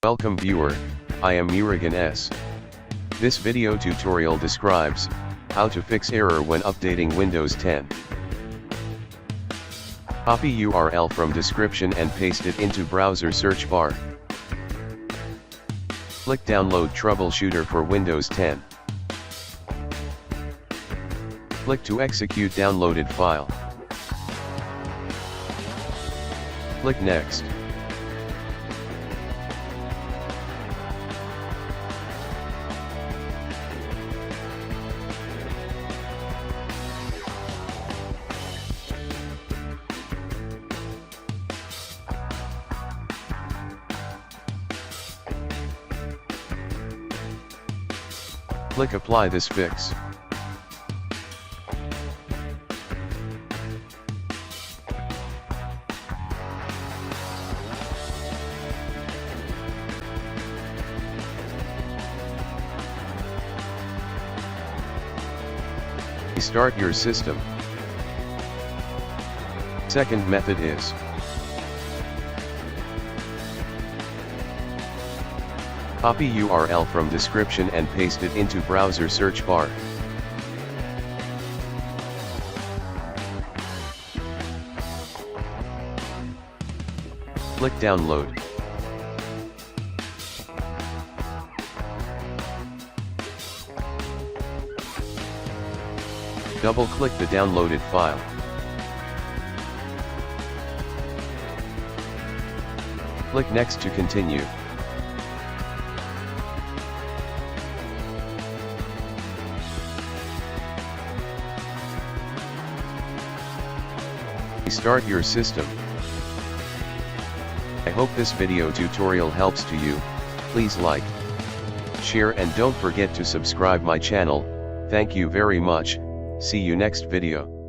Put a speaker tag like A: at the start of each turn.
A: Welcome viewer, I am Murugan S. This video tutorial describes how to fix error when updating Windows 10. Copy URL from description and paste it into browser search bar. Click Download Troubleshooter for Windows 10. Click to execute downloaded file. Click Next. Click Apply this fix. Restart your system. Second method is copy URL from description and paste it into browser search bar. Click Download. Double-click the downloaded file. Click Next to continue. Restart your system. I hope this video tutorial helps to you. Please like, share and don't forget to subscribe my channel. Thank you very much. See you next video.